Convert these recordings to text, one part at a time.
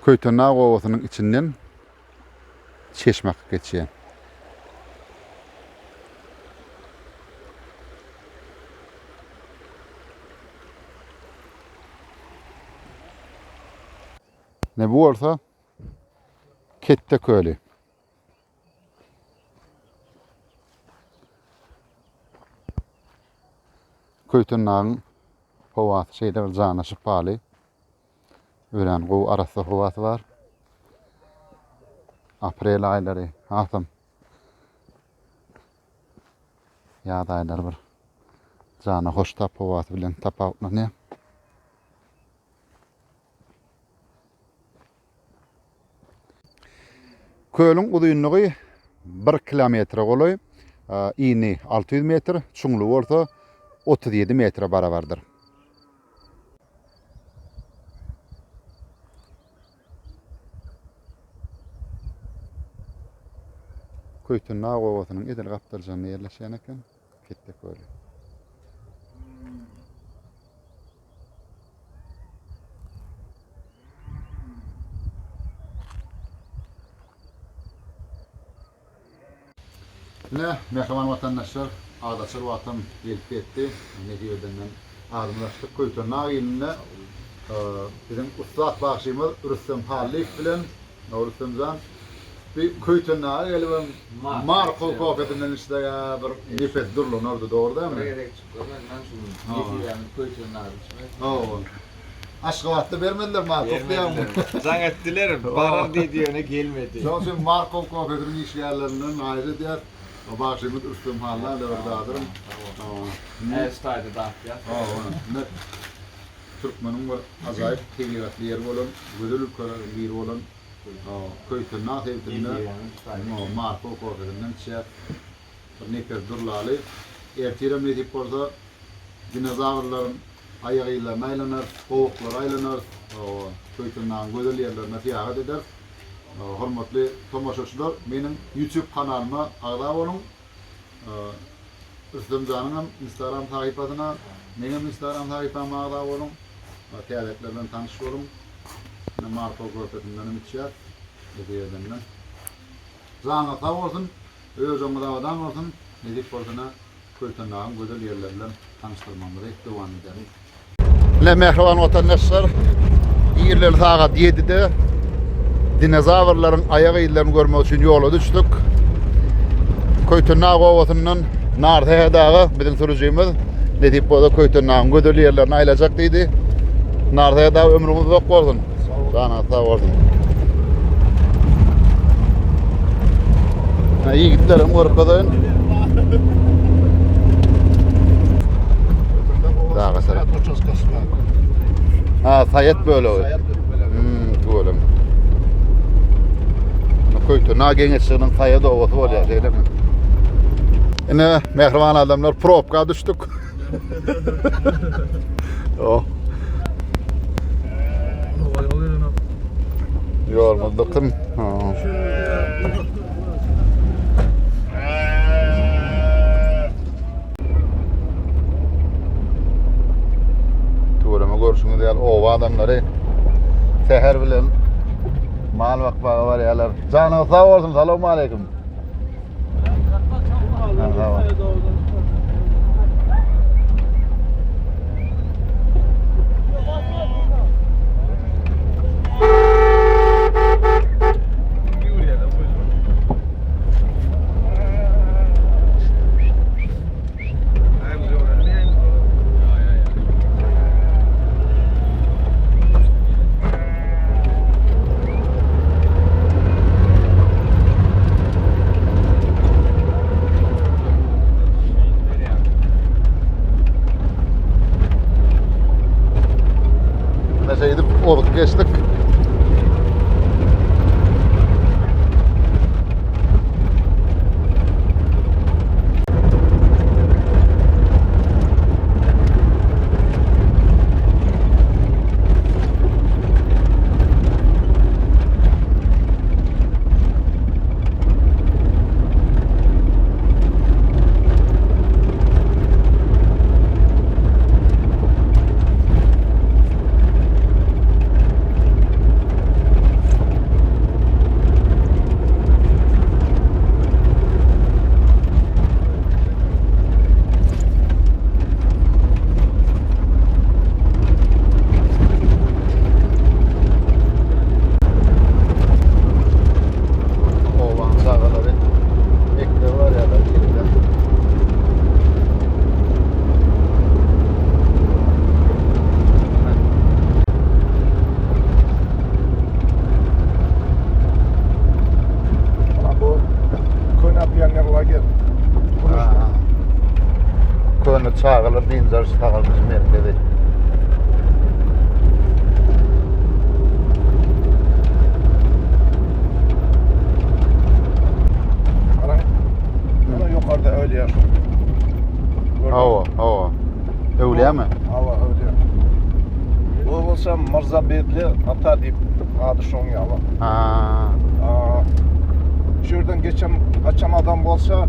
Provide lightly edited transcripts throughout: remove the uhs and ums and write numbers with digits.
Köytönnağı Owasynyň içinden çeşmek geçýän. Ne bu olsa Kette Köli. Köytönnagyň howasy şeýle janyşyp baly. Ören gowy arasy howasy var. Aprel aýlary, hasam. Ýaz aýlary bir jany hoş tap howasy bilen tapawutlanýar. Köliň uzunlygy 1 kilometr goly, ýyny 600 metr, çuňlugy bolsa 37 metre barabardyr. Köytönnagy Owasynyň edil gapdyrjyny ýerleşýän eken, Kette Köli. Ne, mehriban vatandaşlar, Adaçır vatan gelip etti. Ne diyordundan adımlaştık. Köytönnagy ýylyna bizim ustad başymyz Rüstem Halif bilen Rüstemjan bir köytönnagy gelip Marko Koketinden işte ya bir nefes durlun orada doğru değil mi? Gerek çıkıyor. Ben şunu yani köytönnagy. Oo. Aşgabatda vermediler Marko diýen. Zannettiler baran diýene gelmedi. Şoň Marko Koketinden iş yerlerinden aýry diýer. O başymyz Rüstem Halif oradadyr. Estaydı da ya. Ne Türkmeniň bir azaýyp tegiratly yer bolan, gödül ülkeler bir bolan, köytönnagy sebäpinde Marko Koketinden çäp bir nefes durlaly. Ertirem edip bolsa dinozawrlaryň aýagylaryna aýlanar, howuklar aýlanar, köytönnagyň gödül ýerlerine fiýagat eder. Hormatly tomaşaçylar, meniň YouTube kanalyma agda bolun. Rüstemjanyň Instagram sahypasyna, meňem Instagram sahypama agda bolun. Täzetlerden tanyş bolun. Marko Koketinden içýär. Bu ýerden. Zaňa sag bolsun, özüňiz adam bolsun, nedip bolsuna köytönnagyň gödül ýerleri bilen tanışdyrmamyzy dowam ederim. Ne mehriban vatandaşlar, ýerler sagat 7-de dinozawrlaryň aýagy ýyllaryny görmek üçin ýola düşdük. Köytönnagy Owasynyň nardaýdagy bizim sürüjimiz nedip bolsa köytönnagyň gödül ýerlerini aýlajak diýdi. Nardaýda ömrüňiz bok bolsun. Sana sag bolsun. İyi gittilerim orkadan. Daha mesela. Ha, sayet böyle o. Böyle. Köytönnagy geňeçliginiň sayedy Owaty bolýar, öýlemi? Ine mehriban adamlar probka düşdük. Oh. Yormadyk. Tuğrama görüşüňiz diýär, owa adamlary seher bilen mal bakmaga barýarlar. Janyňyz sag bolsun, salamu aleykum. Oluk geçtik. Şöyle din zarısı takılmış merkezi. Ana yukarıda öyle yer. Hava. Öyle mi? Hava öyle. O bolsa Mirza Bekli ata deyip adı şoň ýaly. Şu yerden geçen adam bolsa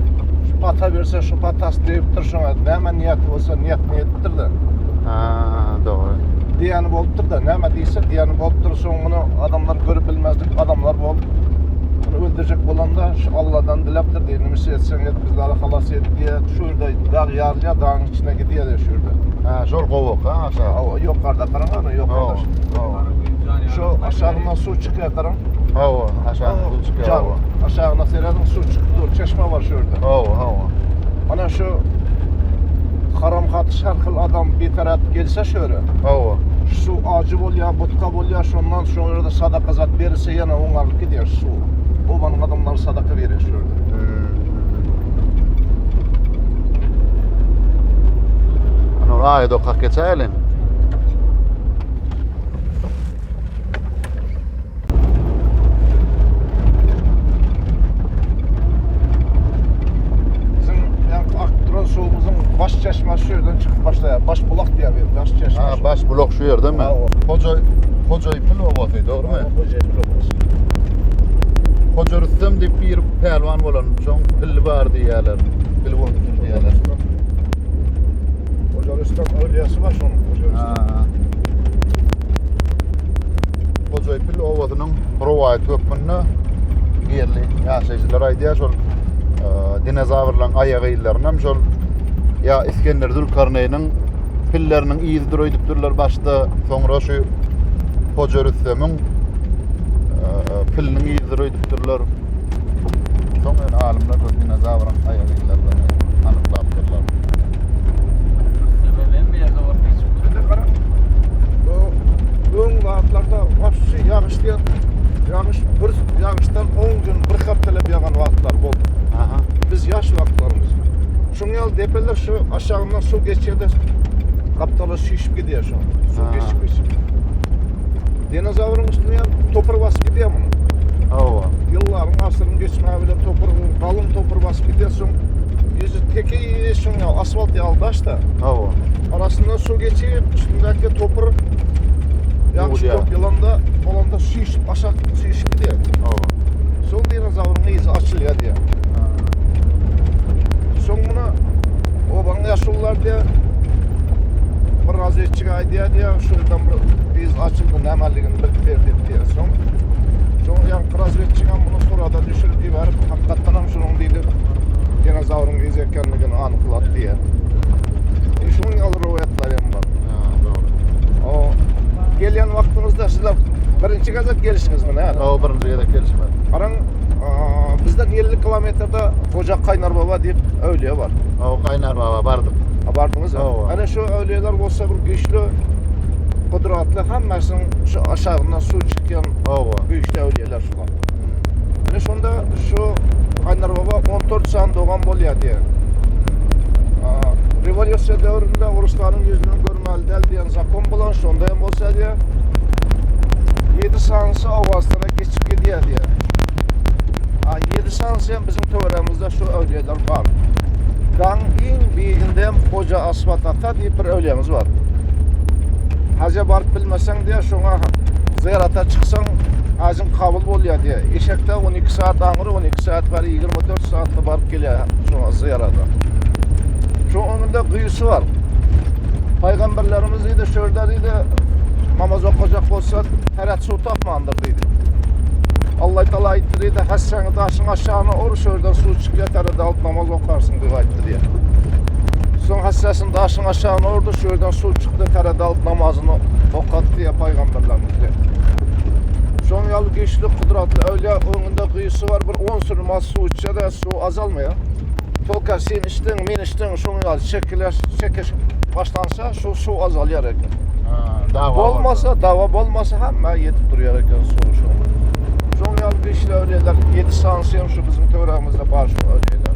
şu pata berse şu patas deyip durşoň. Näme niýet bolsa niýetdir de. Doğru. Diýeni bolupdyr da, näme diýse diýeni bolup durşoň muny adamlar görüp bilmezdik. Adamlar bolup bunu öldürecek bolanda şu Allah'dan dilepdir diýeni misle etseň et bizleri halas et diye şu ýerde dağ ýarlya dağın içine gidiýär de şu ýerde. Şol gowuk ha aşağı. Hava yukarıda karangana yukarıda. Şu aşağıdan su çıkıyor karang. Hava aşağı su çıkıyor. Hava. Aşağına seyreden su çıkıyor. Çeşme var şurada. Hava. Ana şu karamhat şarkıl adam bir taraf gelse şöyle. Hava. Su acı bolya, butka bolya şondan sonra da sadaka zat verirse yana onlarlık gidiyor su. O bana adamlar sadaka verir şurada. Ano ayda o geçelim. Bizim yani aktıran suğumuzun baş çeşmesi şuradan çıkıp başlıyor. Baş bulak diye bir baş çeşme. Baş blok şu yer değil mi? Hoca ipil ovatı doğru mu? Hoca ipil ovatı. Hoca Rüstem deyip bir pelvan bolan çoğun pilli var diýerler. Pilli var diýerler. Hoca Rüstem öyleyesi var şonun. Hoca ipil ovatynyň rowaýat hökmünde gerli ýaşaýjylar aýdýar şol dinozawrlaryň aýagy ýyllarynyň şol ya İskender Zülkarneýniň pilleriniň iýizi duruýdypdyrlar başda soňra şu Hoca Rüstem'iň pilini ýyzyrypdyrlar. Soňra alimler bu dinozawryň aýagy ýyllaryny anyklapdyrlar. Sebeben bir ýerde var. Şöyle kara. Öň wagtlarda wapşy ýağış diýen ýağış bir ýağışdan 10 gün bir haptalap ýagan wagtlar boldy. Biz ýaş wagtlarymız. Şoň ýaly depeler şu aşağından su geçýärde kaptalar şişip gidiyor şu. Su geçip. Dinozavrın üstüne topur basıp gidiyor bunu. Yılların, asırın geçmeyeli topur, kalın topur basıp gidiyorsun. Yüzü teki yiyorsun ya, asfalt yaldaş da. Arasından su geçip, üstündeki topur yağış top yılanda şişip, aşağı şişip gidiyor. Son dinozavrın iyice açılıyor diye. Son buna o bana yaşlılar diye bir raziyetçi aydiya diye şuradan biz açıldı nemeligini bilip verdik diye son yan raziyetçi bunu sonra düşürüp verip hakikaten şunun deydi dinozavrın iz ekenligini anıkladı diye. Şunun yalı rivayetler yan var. O gelen vaktimizde sizler birinci gazet gelişiniz mi ne? Birinci gazet gelişmez. Aran bizden 50 kilometrede Koca Kaynar Baba deyip öyleye var. Kaynar Baba bardık. Bardınız ya. Hani şu öyleler olsa bir güçlü, kudratlı hemmesin şu aşağından su çıkan güçlü öyleler şular. Hani şunda şu Kaynar Baba 14 sene doğan bolya diye. Revolüsiya devrinde Rusların yüzünü görmeli diyen zakon bulan şunda hem olsa diye 7 sansı Avastana geçip gidiyor diye. 7 sansı hem bizim tövremizde şu öyleler var. Dağın en büyüğünde Hoca Asfalt Ata diye bir öylemiz var. Hacı barıp bilmesen diye şuna ziyarata çıksan ağzın kabul oluyor diye. Eşekte 12 saat ağırı 12 saat var 24 saatte barıp geliyor şuna ziyarata. Şu önünde kıyısı var. Peygamberlerimiz idi şöyle idi namaz okuyacak olsa teret su tapmandır dedi. Allah Teala aytdı da hassanı daşın aşağına oruç oradan su çıkıyor terede alıp namaz okarsın diye aytdı diye. Son hassasın daşın aşağına orada şuradan su çıktı terede alıp namazını okadı diye peygamberlerimiz diye. Son yalı güçlü kudratlı öyle önünde kıyısı var bir 10 sürmez su içse de su azalmıyor. Tolka sen içtin, men içtin, son yalı çekiş başlansa şu su azalıyor. Dava bolmasa hemen yetip duruyor su şu. Son yıl güçlü öyleler, 7 sansiyum şu bizim tövremizde var şu öyleler.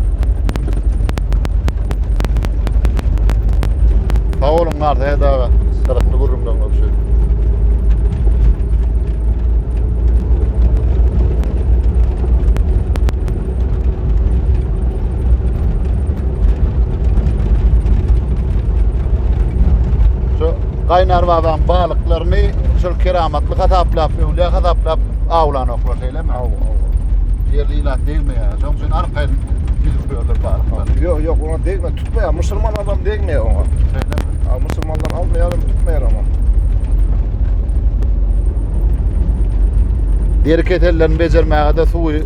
Sağ olun kardeş daha. Tarafını kururum ben bir şey. Şu kaynar baban balıklarını şu keramatlı kataplap, öyle kataplap avlan oklar öyle mi? Yerli ilan değil mi ya? Çok sen arkaya gidip böyle balıklar. Yok ona değme tutmuyor. Müslüman adam değmiyor ona. Öyle mi? Ha, Müslümanlar almayalım tutmuyor ama. Diğer ketellerini becermeye de suyu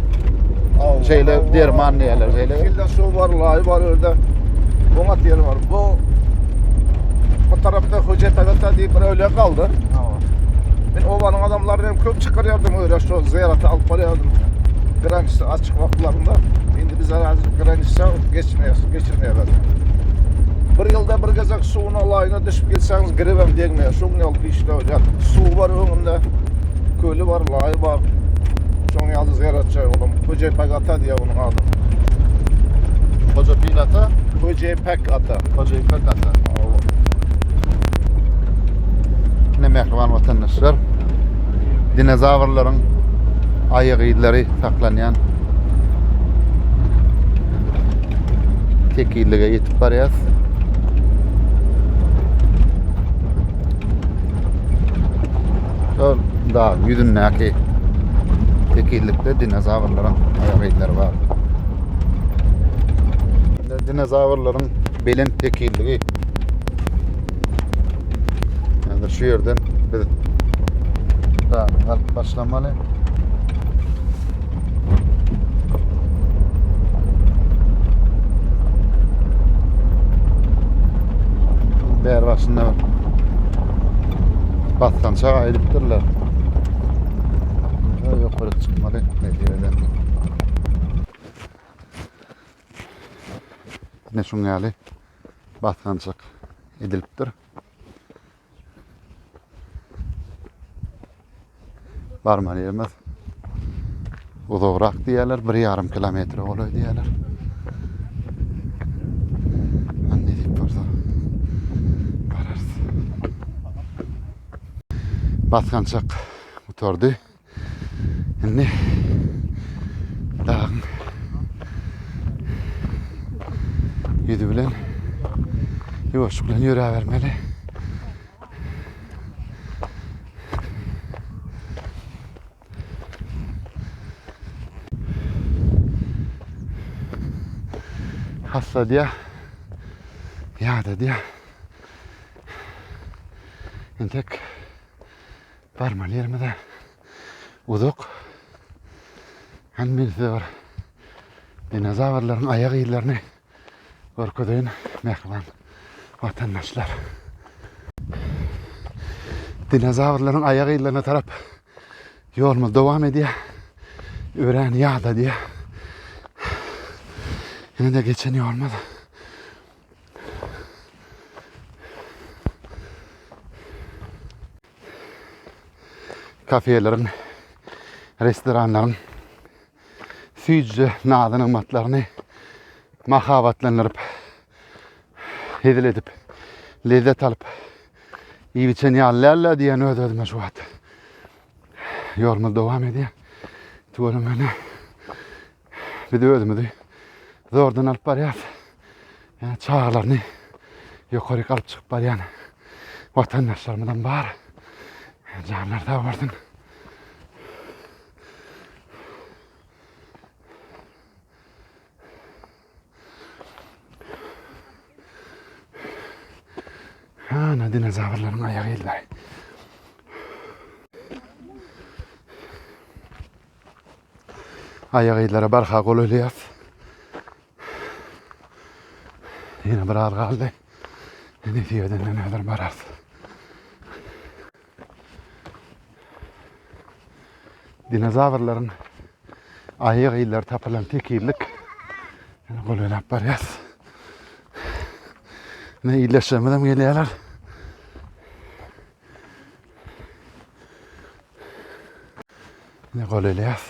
şeyle dermanlayalar şeyle. Kilde su var, lay var orada. Ona diğer var. Bu tarafta Hocatepe'de diye bir öyle kaldı. Ben ovanın adamlarını köp çıkarıyordum öyle şu ziyarete alıp varıyordum. Granç'ta açık vakitlerinde. Şimdi biz herhalde Granç'ta geçirmeyelim. Bir yılda bir gezek suyun alayına düşüp gitseniz giremem diyemiyor. Şun yol bir işte öyle. Su var önünde. Kölü var, lay var. Şun yolda ziyaretçi oğlum. Hocatepe ata diye onun adı. Hoca pilata, Hocatepe ata. hoca ipek ata. Ne mehriban vatandaşlar. Dinozavurların ayak izleri saklanan tekillige yetip barıyaz. Da yüzündeki tekillikte dinozavurların ayak izleri var. Dinozavurların belin tekilliği. Yani şu yerden bir daha başlamalı. Ber başında batkança ayılıptırlar. Yukarı çıkmalı Medine'den. Ne şun gali batkançak ediliptir. Barman yerimiz uzakrak diyorlar, 1,5 kilometre oluyor diyorlar. Ne deyip burada bararız. Batkançak motordu. Şimdi dağın yüzü bilen yavaşlıkla yürüyüvermeli. Hasta diye, ya da diye, tek parmağı yerime de uzak. Hem birisi var, dinozavurların ayak izlerini korkuduyun mehriban vatandaşlar. Dinozavurların ayak izlerine taraf yolumuz devam ediyor. Öğren ya da diye. Yine de geçen iyi olmadı. Kafelerin, restoranların süyücü nadının matlarını mahavatlanırıp hedil edip lezzet alıp iyi biçen yallerle diyen ödedim şu an. Yolumuz devam ediyor. Tuvalım öyle. Bir de ödümüdü. Zordan alıp barıyaz. Yani çağlarını yukarı alıp çıkıp barayan vatandaşlarımdan var. Canlar da vardın. Ana dinozavurların ayak izleri. Ayak izleri barka kol ölüyaz. Yine bir ağır kaldı. Ne diyor denen öder bararız. Dinozavurların ayak izleri tapılan tek iyilik. Yani kol ölüp barayız. Ne iyileşmeden geliyorlar. Ne kol ölüyaz.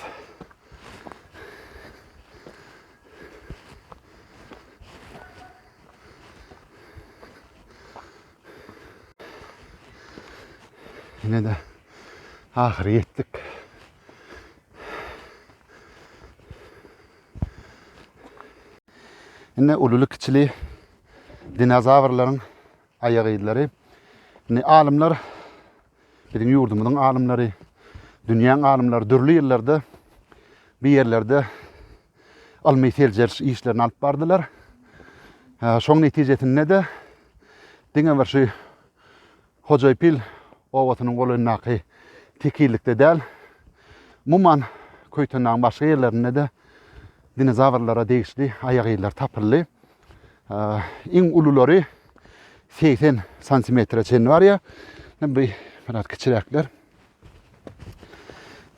Yine de ahire yettik. Yine ululuk içili dinozavrların ayağıyları. Yine alimler, bizim yurdumuzun alimleri, dünyanın alimleri türlü yerlerde bir yerlerde almayı teljer işlerini alıp bardılar. Şoň netijesinde de diňe barşy Hocaýpil owatynyň golundaky tekillikde däl. Muman köýtünden başga yerlerinde de dinozavrlara degişli ayagylar tapyldy. Iň ululary 80 santimetre çen var ya. Bir biraz kiçirekler.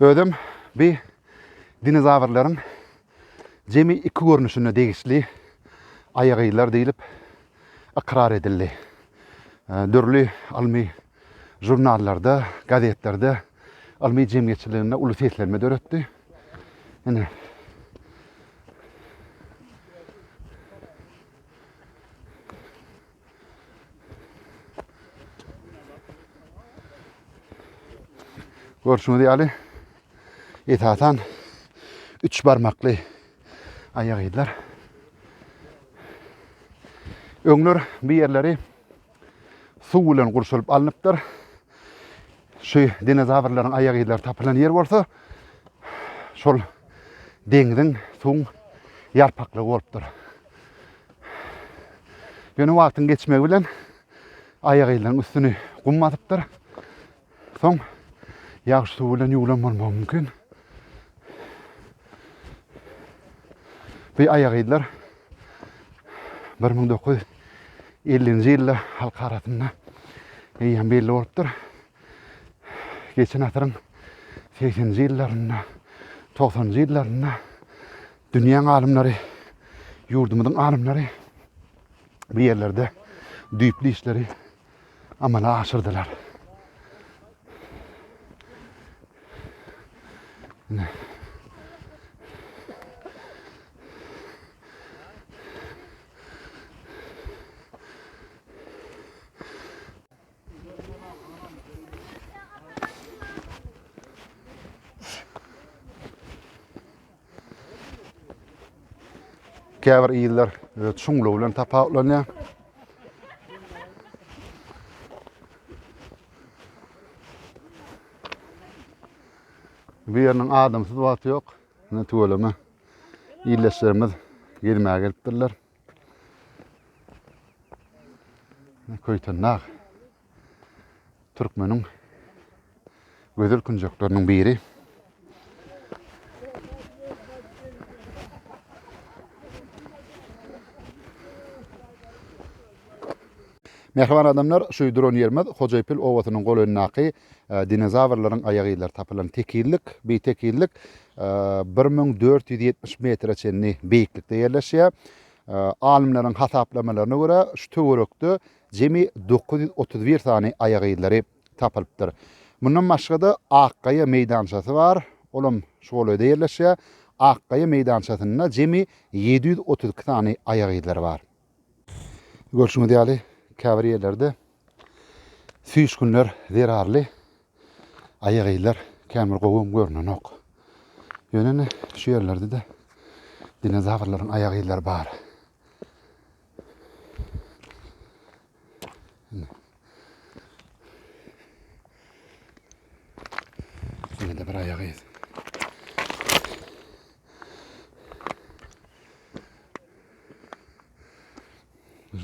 Ödüm bir dinozavrların jemi iki görnüşine degişli ayagylar diýilip ikrar edildi. Dörlü almy jurnallarda, gazetlerde almy jemgyýetçiligine uly teslenme döretdi. Ene görşüňiz ýaly etatan 3 barmakly ayagylar. Öňler bir yerleri su bilen gurşulyp alınıpdyr. Şu dinozavrlaryň ayagylar tapylan yer bolsa, şol deňiziň suň ýarpaklygy bolupdyr. Ýöne wagtyň geçmegi bilen ayagylaryň üstüni gummatypdyr. Soň ýağış suw bilen ýuwlanmagy mümkin. Bu ayagylar 1950-nji ýylda halk arasyna eýen belli bolupdyr. Geçen asyryň 80-nji ýyllarynda, 90-njy ýyllarynda dünýäň alimleri, ýurdumyzyň alimleri bir yerlerde düýpli işleri amala aşyrdylar. Käbir ýyllar şuňlugy bilen tapawutlanýar. Bu ýerniň adamsyz wagty ýok. Ne tuwalama ýyllaşlarymyz gelmäge gelipdirler. Köýtännak türkmeniň gözel künjekleriniň biri. Merhaban adamlar, şu dron yermez, Hocaýpil owatynyň gol önünaky dinozavrlaryň ayagylar tapylan tekillik, bir tekillik 1470 metre çenli beýiklikde ýerleşýär. Alimleriň hasaplamalarına göre şu töwerekde jemi 931 tane ayagyllary tapylypdyr. Mundan başga da Akkaya meýdançasy bar. Olam şu bolada ýerleşýär. Akkaya meýdançasyna jemi 732 tane ayagyllary bar. Görşüňiz ýaly käbir ýerlerde süýşkünler zerarly ayagylar kämir gowum görnenok. Ýöne şu ýerlerde de dinozavrlaryň ayagylar bar. Ýene de bir ayagy.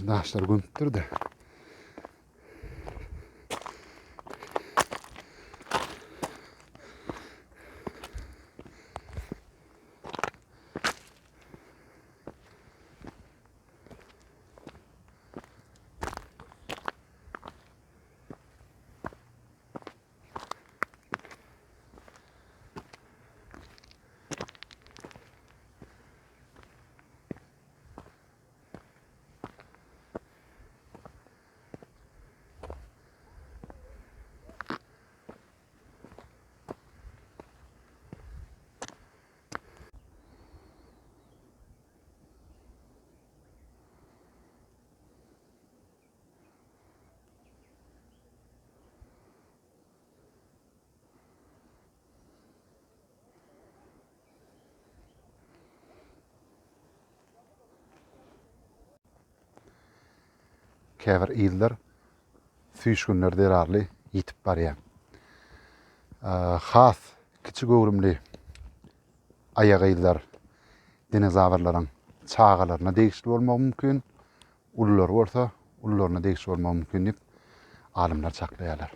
Daşlar gömüpdir de. käbir ýyllar süýş günler derarly ýitip barýar. Has kiçik öwrümli aýak ýyllar dinozawrlaryň çağalaryna degişli bolmagy mümkin. Ullar bolsa ullaryna degişli bolmagy mümkin diýip alimler çaklaýarlar.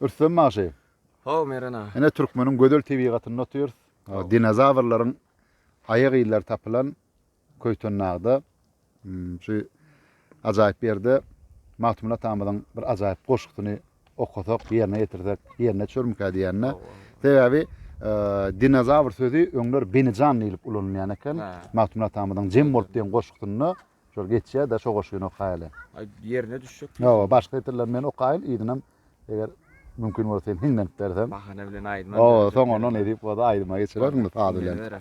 Ürsem maşy. Ho merana. Ene Türkmeniň Gödel TV gatynda oturýar. Dinozawrlaryň aýak ýyllar tapylan köýtönägde şu ajaýyp bir ýerde Mahtumla Tamamyň bir ajaýyp goşgyny okusak, ýerine ýetirsek, ýerine çörmükä diýenne. Sebäbi dinozawr sözi öňler benijan diýilip ulanýan eken. Mahtumla Tamamyň Jem bolup diýen goşgyny şol geçýär da şo goşgyny okaýaly. Yerine düşecek. Ýa, başga ýetirler men okaýyn, ýydynem eger mümkin bolsa hiňden bersem. Bahane bilen aýdman. Soňondan edip goda aýdyma geçirer mi tadylen.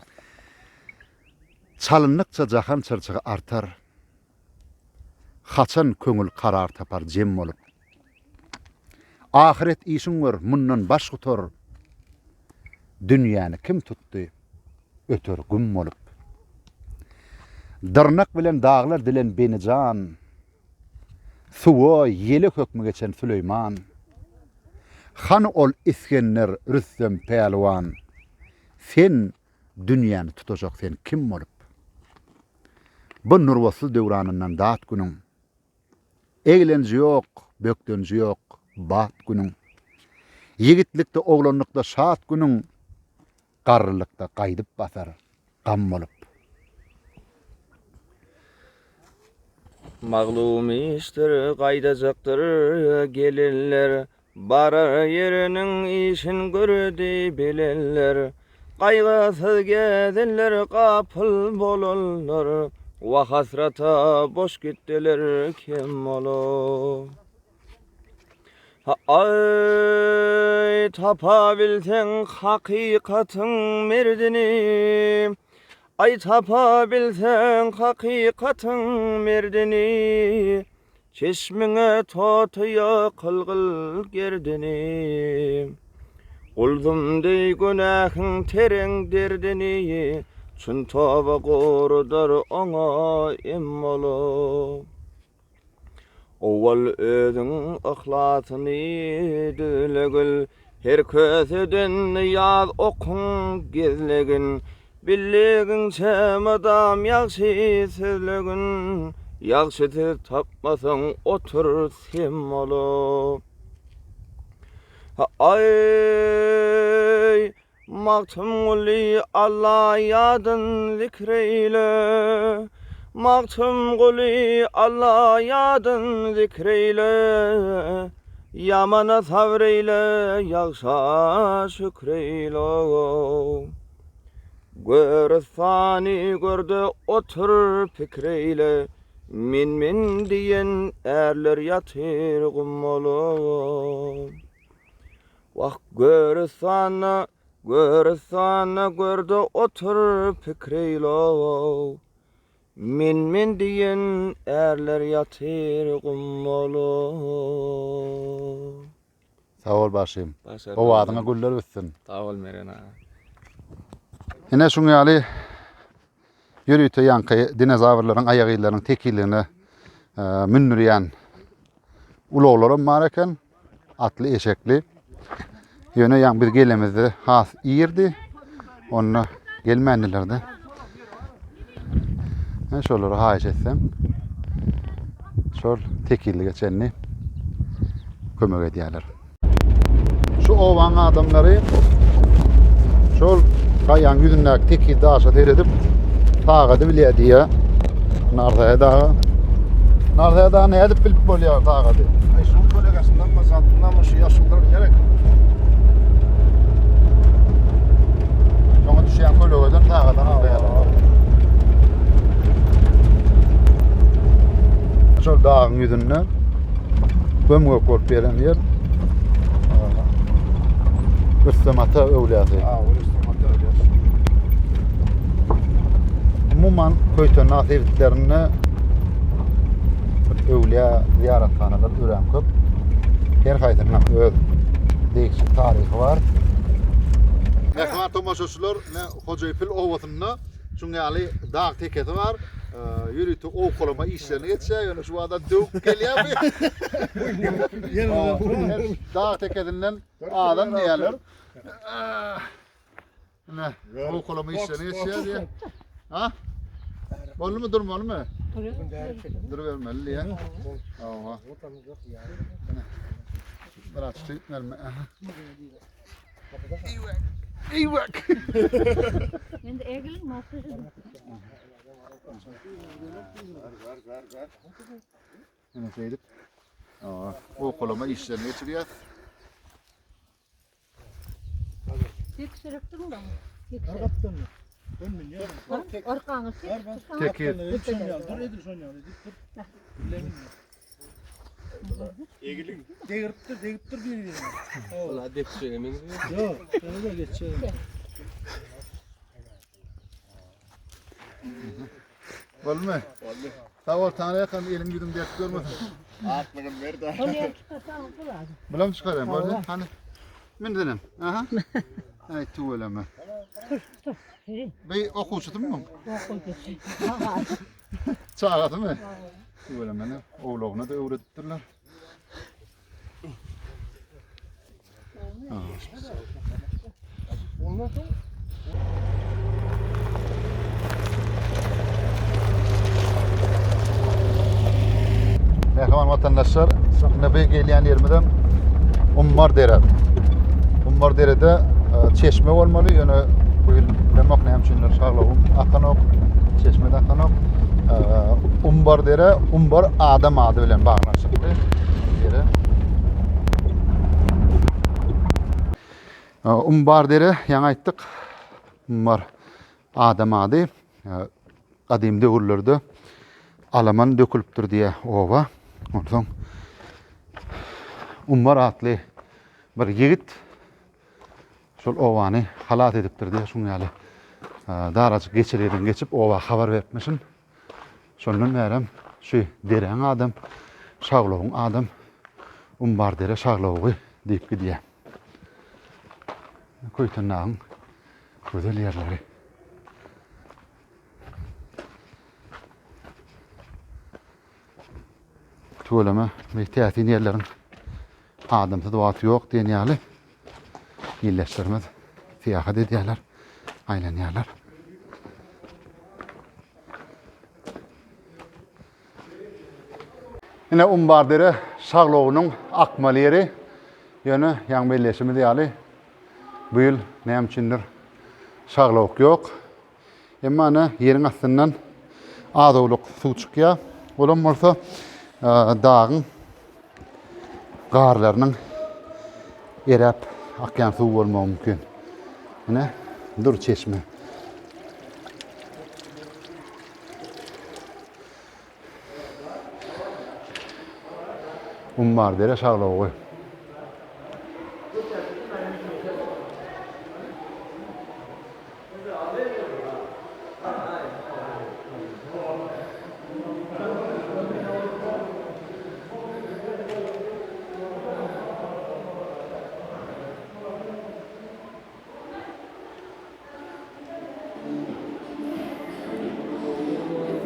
Çalynlykça jahan çyrçygy artar. Haçan köňül karar tapar jem bolup. Ahiret işin var, mundan baş gutar. Dünýäni kim tutdy? Öter güm bolup. Dırnak bilen dağlar dilen benijan. Suwa ýeli hökmü geçen Süleyman. Han ol iskenler Rüstem Pelwan. Sen dünýäni tutajak sen kim bolup? Bu nurwasy döwranyndan dat günüň. Eýlenji ýok, bökdenji ýok, bat günüň. Yigitlikde, oglanlykda şat günüň. Garrylykda gaýdyp basar, gam bolup. Maglum iştir, gaýdajakdyr gelenler. Barar yeriniň işin gördi bilenler. Gaýgasyz gezenler, gapyl bolanlar. Wa hasrata boş gitdiler kim olup. Ay tapa bilsen hakikatyň merdini. Ay tapa bilsen hakikatyň merdini. Çeşmiňe totuya kılgıl gerdini. Uldumdy günahyň tereň derdini. Çün toba gorudar ona emmolu. Owal özüň ahlatyny dilegil. Her köseden ýaz okun gezlegin. Billegin çemadam ýaxşy sözlegin. Ýaxşy söz tapmasaň otur semmolu. Ay Maktumuli Allah yadın zikreyle. Maktumuli Allah yadın zikreyle. Yamana savreyle, yaxşa şükreyle. Görüsani gördü otur fikreyle. Min diyen erler yatır gummolu. Vah görüsana gördü otur fikreyle. Min diyen erler yatır gummolu. Sağ ol başym. O adyňa güller bitsin. Sağ ol merena. Ene şuň ýaly ýürüýte ýanky dinozawrlaryň aýak ýyllaryň tekilligine münürýän ulaglarym bar eken, atly eşekli. Ýöne ýan bir gelemizde has ýerdi. Onu gelmändiler-de. Şolary haýyş etsem. Şol tekilli geçenni kömek edýärler. Şu owan adamlary şol gaýan ýüzündäki tekil daşa teredip tagady bilýär. Narda da ne edip bilip bolýar tagady. Ay şu kolegasından mı zatından mı şu yaşlılar gerek. Şoňa düşýän kölegeden tagadan alýar. Şol dağın ýüzünde gömgök bolup beren ýer. Rüstem ata öwliýasy. Rüstem ata öwliýasy. Umuman köýtön nasibitlerini öwliýa ziyaretxanalar ören köp. Her haýsynyň öz degişli taryhy bar. Mehman tomaşaçylar, ne Hocaýpil owatynda şuňaly dağ teketi var. Ýürüti o kolama işlerini geçse, yani şu anda dök gelýär. Dağ teketinden adam diýerler. Ne? O kolama işlerini geçse diye. Ha? Bolmy durmalymy? Durbermeli ya. Aha. Biraz tutmalmy. Eýwek. Endi egilin mahsus. Ne deyip? O kolama işlerini geçirýär. Teksirip durun da. Araptan mı? Önmün ya. Orqaňy Teki. Dur edir son yani. Dur. Bilemin. Egilin. Degip dur bir. Valla dep söylemeniz mi? Yok, onu da geçelim. Bolmy? Tawar tanaya kan elim yüzüm dert görmesin. Aklım ver de. Onu çıkarsan bular. Bulam çıkarayım. Bolmy? Hani? Men dedim. Aha. Ay tuweleme. Bey okuwçydym mı? Çağırdı mı? Tuwelemeni oğlağına da öğrettirler. Mehman vatandaşlar, Nebe gelýän ýerimden Ummar dere. Ummar derede çeşme bolmaly, ýöne bu ýyl demek näme üçin şaglawym akanok, çeşmede akanok. Ummar dere, Ummar adam ady bilen baglanşykly dere. Ummar dere, ýa aýtdyk. Ummar adam ady. Gadim döwürlerde Alaman dökülüpdir diye ova. Ondan Ummar atly bir ýigit şol owany halat edipdir diye şuňaly darajyk geçireden geçip ova habar beripmişin. Şondan merem şu dereň adam, şaglawyň adam Ummar dere şaglawy diýip gidýär. Koýtanaň gözel ýerleri. Tuğlama mehtiyatin yerlerin adamda duatı yok diyen yerli iyileştirmez. Fiyaha dediyerler. Aynen yerler. Yine Umbardere Şagloğu'nun akmalı yeri yönü yan belleşimi diyali. Bu yıl neyem içindir Şagloğuk yok. Ama yerin aslından adoluk su çıkıyor. Olan olsa dağın garlarının erep akyan su olma mümkün. Yine dur çeşme. Ummar dere Şagloğu.